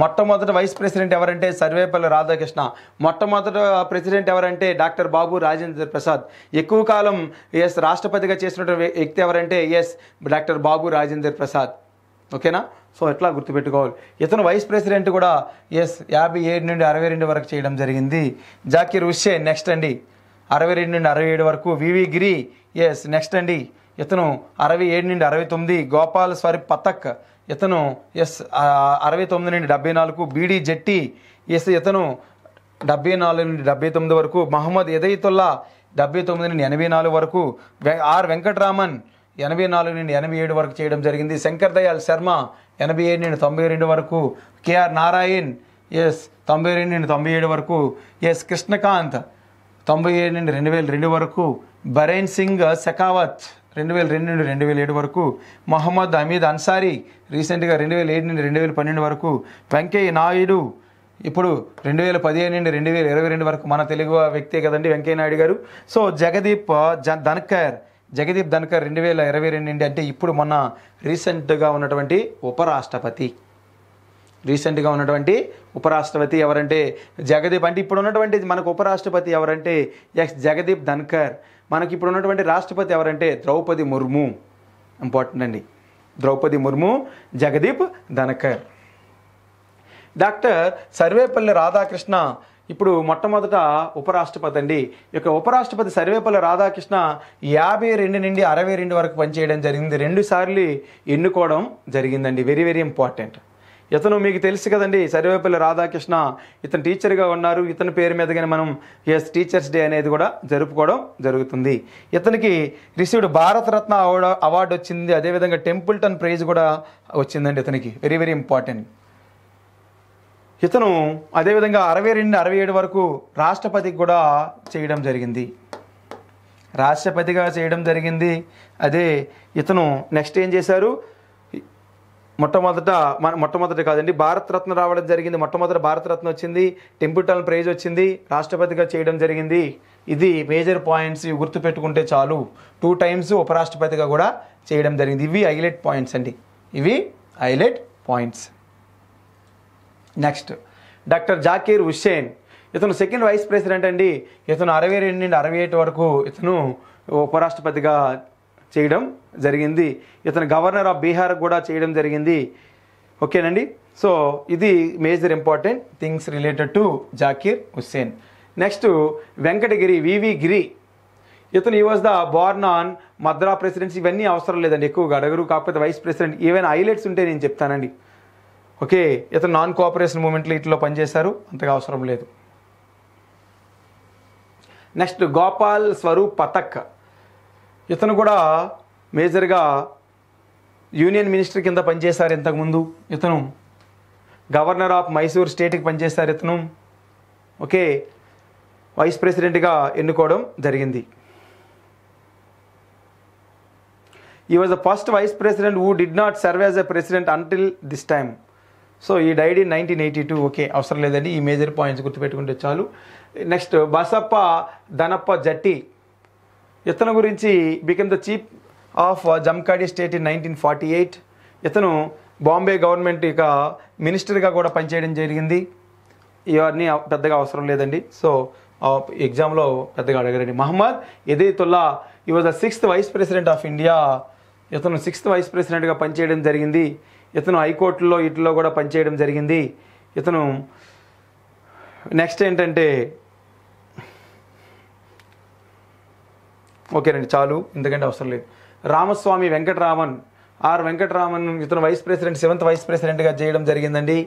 మొట్టమొదటి వైస్ ప్రెసిడెంట్ ఎవరంటే సర్వేపల్లి రాధాకృష్ణ. మొట్టమొదటి ప్రెసిడెంట్ ఎవరంటే డాక్టర్ బాబు రాజేంద్ర ప్రసాద్. ఎక్కువ కాలం రాష్ట్రపతిగా చేసిన వ్యక్తి ఎవరంటే డాక్టర్ బాబు రాజేంద్ర ప్రసాద్. ఓకేనా? సో ఎట్లా గుర్తుపెట్టుకోవాలి. ఇతను వైస్ ప్రెసిడెంట్ కూడా 57 నుండి 62 వరకు చేయడం జరిగింది. జాకిర్ హుస్సేన్ నెక్స్ట్ అండి, 62 నుండి 67 వరకు. వివి గిరి నెక్స్ట్ అండి, ఇతను 67 నుండి 69. గోపాల్ స్వరూప్ పథక్ ఇతను 69 నుండి 74. బీడి జెట్టి ఇతను 74 నుండి 79 వరకు. మహమ్మద్ ఎదయితుల్లా 79 నుండి 84 వరకు. ఆర్ వెంకటరామన్ 84 నుండి 87 వరకు చేయడం జరిగింది. శంకర్ దయాల్ శర్మ 87 నుండి 92 వరకు. కేఆర్ నారాయణ్ 92 నుండి 97 వరకు. కృష్ణకాంత్ 97 నుండి 2002 వరకు. బరైన్ సింగ్ షెకావత్ 2002 నుండి 2007 వరకు. మహమ్మద్ హమీద్ అన్సారీ రీసెంట్గా 2007 నుండి 2012 వరకు. వెంకయ్య నాయుడు ఇప్పుడు 2015 నుండి 2022 వరకు. మన తెలుగు వ్యక్తే కదండి వెంకయ్య నాయుడు గారు. సో జగదీప్ ధన్కర్ 2022 నుండి, అంటే ఇప్పుడు మొన్న రీసెంట్గా ఉన్నటువంటి ఉపరాష్ట్రపతి ఎవరంటే జగదీప్. అంటే ఇప్పుడు ఉన్నటువంటి మనకు ఉపరాష్ట్రపతి ఎవరంటే జగదీప్ ధన్కర్. మనకి ఇప్పుడు ఉన్నటువంటి రాష్ట్రపతి ఎవరంటే ద్రౌపది ముర్ము. ఇంపార్టెంట్ అండి, ద్రౌపది ముర్ము, జగదీప్ ధన్కర్. డాక్టర్ సర్వేపల్లి రాధాకృష్ణ ఇప్పుడు మొట్టమొదట ఉపరాష్ట్రపతి అండి. ఈ యొక్క ఉపరాష్ట్రపతి సర్వేపల్లి రాధాకృష్ణ 52 నుండి 62 వరకు పనిచేయడం జరిగింది. 2 సార్లు ఎన్నుకోవడం జరిగిందండి. Very very important. ఇతను మీకు తెలుసు కదండి, సర్వేపల్లి రాధాకృష్ణ. ఇతను టీచర్గా ఉన్నారు. ఇతని పేరు మీదగానే మనం టీచర్స్ డే అనేది కూడా జరుపుకోవడం జరుగుతుంది. ఇతనికి రిసీవ్డ్ భారతరత్న అవార్డు వచ్చింది. అదేవిధంగా టెంపుల్టన్ ప్రైజ్ కూడా వచ్చిందండి ఇతనికి. Very very important. ఇతను అదేవిధంగా 62 నుండి 67 వరకు రాష్ట్రపతికి కూడా చేయడం జరిగింది. అదే ఇతను నెక్స్ట్ ఏం చేశారు, మొట్టమొదట కాదండి, భారతరత్న రావడం జరిగింది. మొట్టమొదట భారతరత్న వచ్చింది, టెంపుల్టన్ ప్రైజ్ వచ్చింది, రాష్ట్రపతిగా చేయడం జరిగింది. ఇది మేజర్ పాయింట్స్ గుర్తుపెట్టుకుంటే చాలు. 2 times ఉపరాష్ట్రపతిగా కూడా చేయడం జరిగింది. ఇవి హైలైట్ పాయింట్స్ అండి, నెక్స్ట్ డాక్టర్ జాకీర్ హుస్సేన్. ఇతను సెకండ్ వైస్ ప్రెసిడెంట్ అండి. ఇతను 62 నుండి 68 వరకు ఇతను ఉపరాష్ట్రపతిగా చేయడం జరిగింది. ఇతను గవర్నర్ ఆఫ్ బీహార్ కూడా చేయడం జరిగింది. ఓకేనండి. సో ఇది major important things related to Zakir Hussain. Next Venkatagiri, V V Giri. ఇతను ఈ was the born on Madras presidency. ఇవన్నీ అవసరం లేదండి, ఎక్కువగా అడగరు. కాకపోతే వైస్ ప్రెసిడెంట్ ఏవైనా హైలైట్స్ ఉంటే నేను చెప్తానండి. ఓకే, ఇతను నాన్ కోఆపరేషన్ మూమెంట్లో ఇట్లో పనిచేశారు, అంతగా అవసరం లేదు. నెక్స్ట్ గోపాల్ స్వరూప్ పథక్. ఇతను కూడా మేజర్గా యూనియన్ మినిస్టర్ కింద పనిచేశారు ఇంతకుముందు. ఇతను గవర్నర్ ఆఫ్ మైసూర్ స్టేట్కి పనిచేశారు. ఇతను ఓకే వైస్ ప్రెసిడెంట్గా ఎన్నుకోవడం జరిగింది. ఈ was the first vice president who did not serve as a president until this time. So ఈ డైడ్ ఇన్ 1982. ఓకే, అవసరం లేదండి, ఈ మేజర్ పాయింట్స్ గుర్తుపెట్టుకుంటే చాలు. నెక్స్ట్ బసప్ప ధనప్ప జట్టి, ఇతను గురించి become the chief of Jamkhandi state in 1948. ఇతను బాంబే గవర్నమెంట్ ఇక మినిస్టర్గా కూడా పనిచేయడం జరిగింది. ఇవన్నీ పెద్దగా అవసరం లేదండి, సో ఎగ్జామ్లో పెద్దగా అడగరండి. మహమ్మద్ ఎదైతుల్లా, ఈ was the 6th vice president of India. ఇతను 6th వైస్ ప్రెసిడెంట్గా పనిచేయడం జరిగింది. ఇతను హైకోర్టులో వీటిలో కూడా పనిచేయడం జరిగింది. ఇతను నెక్స్ట్ ఏంటంటే, ఓకేనండి చాలు, ఎందుకంటే అవసరం లేదు. రామస్వామి వెంకటరామన్ వెంకటరామన్, ఇతను వైస్ ప్రెసిడెంట్ 7th వైస్ ప్రెసిడెంట్గా చేయడం జరిగిందండి.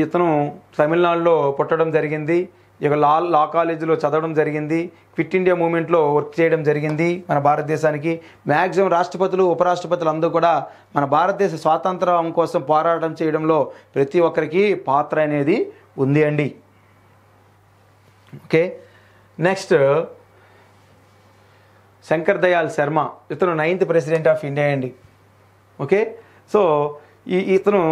ఇతను తమిళనాడులో పుట్టడం జరిగింది. ఇక లా కాలేజీలో చదవడం జరిగింది. క్విట్ ఇండియా మూవ్మెంట్లో వర్క్ చేయడం జరిగింది. మన భారతదేశానికి మ్యాక్సిమం రాష్ట్రపతులు ఉపరాష్ట్రపతులు అందరూ కూడా మన భారతదేశ స్వాతంత్రం కోసం పోరాటం చేయడంలో ప్రతి ఒక్కరికి పాత్ర అనేది ఉంది అండి. ఓకే, నెక్స్ట్ శంకర్ దయాళ్ శర్మ, ఇతను 9th ప్రెసిడెంట్ ఆఫ్ ఇండియా అండి. ఓకే, సో ఇతను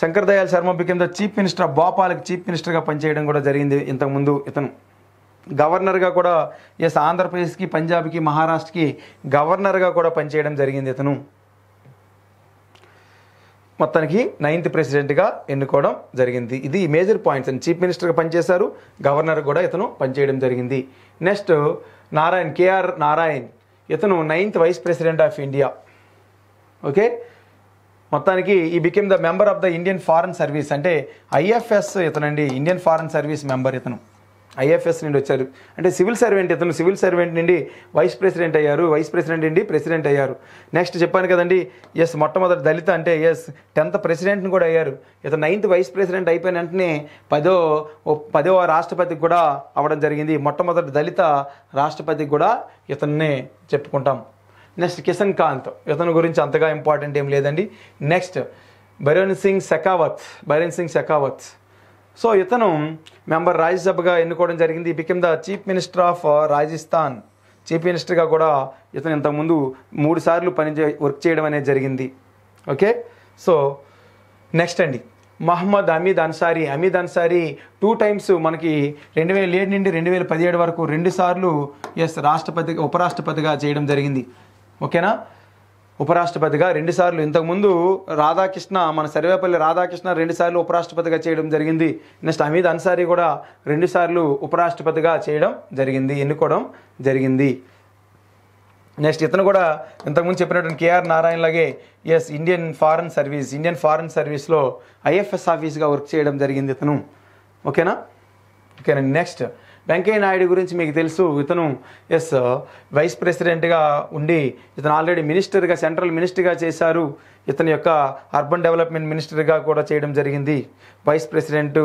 Shankar Dayal Sharma become the chief minister of భోపాల్కి చీఫ్ మినిస్టర్గా పనిచేయడం కూడా జరిగింది. ఇంతకుముందు ఇతను గవర్నర్గా కూడా ఆంధ్రప్రదేశ్కి, పంజాబ్కి, మహారాష్ట్రకి గవర్నర్గా కూడా పనిచేయడం జరిగింది. ఇతను మొత్తానికి 9th ప్రెసిడెంట్గా ఎన్నుకోవడం జరిగింది. ఇది మేజర్ పాయింట్స్ అండి. చీఫ్ మినిస్టర్గా పనిచేశారు, గవర్నర్ కూడా ఇతను పనిచేయడం జరిగింది. నెక్స్ట్ నారాయణ్, కేఆర్ నారాయణ్, ఇతను 9th vice president of India. Okay, మొత్తానికి ఈ become the member of the Indian foreign service, అంటే ఐఎఫ్ఎస్ ఇతనండి, ఇండియన్ ఫారెన్ సర్వీస్ మెంబర్. ఇతను ఐఎఫ్ఎస్ నుండి వచ్చారు, అంటే సివిల్ సర్వెంట్. ఇతను సివిల్ సర్వెంట్ నుండి వైస్ ప్రెసిడెంట్ అయ్యారు, వైస్ ప్రెసిడెంట్ నుండి ప్రెసిడెంట్ అయ్యారు. నెక్స్ట్ చెప్పాను కదండి, మొట్టమొదటి దళిత, అంటే 10th ప్రెసిడెంట్ని కూడా అయ్యారు. ఇతను 9th వైస్ ప్రెసిడెంట్ అయిపోయిన వెంటనే 10వ రాష్ట్రపతికి కూడా అవ్వడం జరిగింది. మొట్టమొదటి దళిత రాష్ట్రపతికి కూడా ఇతన్నే చెప్పుకుంటాం. నెక్స్ట్ కిషన్ కాంత్, ఇతని గురించి అంతగా ఇంపార్టెంట్ ఏం లేదండి. నెక్స్ట్ బైరన్ సింగ్ షెకావత్, సో ఇతను మెంబర్ రాజ్యసభగా ఎన్నుకోవడం జరిగింది. Became the chief minister of Rajasthan, chief మినిస్టర్గా కూడా ఇతను ఇంతకుముందు 3 సార్లు వర్క్ చేయడం అనేది జరిగింది. ఓకే, సో నెక్స్ట్ అండి మహమ్మద్ అమీద్ అన్సారీ 2 times మనకి 2007 నుండి 2017 వరకు 2 సార్లు ఉపరాష్ట్రపతిగా చేయడం జరిగింది. ఓకేనా, ఉపరాష్ట్రపతిగా 2 సార్లు. ఇంతకుముందు రాధాకృష్ణ, మన సర్వేపల్లి రాధాకృష్ణ 2 సార్లు ఉపరాష్ట్రపతిగా చేయడం జరిగింది. నెక్స్ట్ అమీద్ అన్సారీ కూడా 2 సార్లు ఉపరాష్ట్రపతిగా చేయడం జరిగింది, ఎన్నుకోవడం జరిగింది. నెక్స్ట్ ఇతను కూడా ఇంతకుముందు చెప్పినటువంటి కేఆర్ నారాయణ లాగే ఇండియన్ ఫారెన్ సర్వీస్లో ఐఎఫ్ఎస్ ఆఫీస్గా వర్క్ చేయడం జరిగింది ఇతను. ఓకేనండి. నెక్స్ట్ వెంకయ్య నాయుడు గురించి మీకు తెలుసు. ఇతను వైస్ ప్రెసిడెంట్గా ఉండి ఇతను ఆల్రెడీ సెంట్రల్ మినిస్టర్గా చేశారు. ఇతని యొక్క అర్బన్ డెవలప్మెంట్ మినిస్టర్గా కూడా చేయడం జరిగింది. వైస్ ప్రెసిడెంట్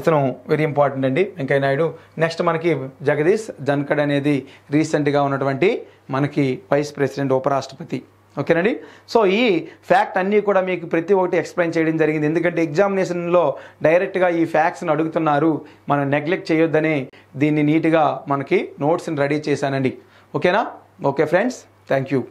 ఇతను వెరీ ఇంపార్టెంట్ అండి వెంకయ్య నాయుడు. నెక్స్ట్ మనకి జగదీష్ ధన్కడ్ అనేది రీసెంట్గా ఉన్నటువంటి మనకి వైస్ ప్రెసిడెంట్ ఉపరాష్ట్రపతి. ఓకేనండి. సో ఈ ఫ్యాక్ట్ అన్నీ కూడా మీకు ప్రతి ఒక్కటి ఎక్స్ప్లెయిన్ చేయడం జరిగింది. ఎందుకంటే ఎగ్జామినేషన్లో డైరెక్ట్గా ఈ ఫ్యాక్ట్స్ని అడుగుతున్నారు, మనం నెగ్లెక్ట్ చేయొద్దని దీన్ని నీట్గా మనకి నోట్స్ని రెడీ చేశానండి. ఓకేనా? Okay friends, thank you.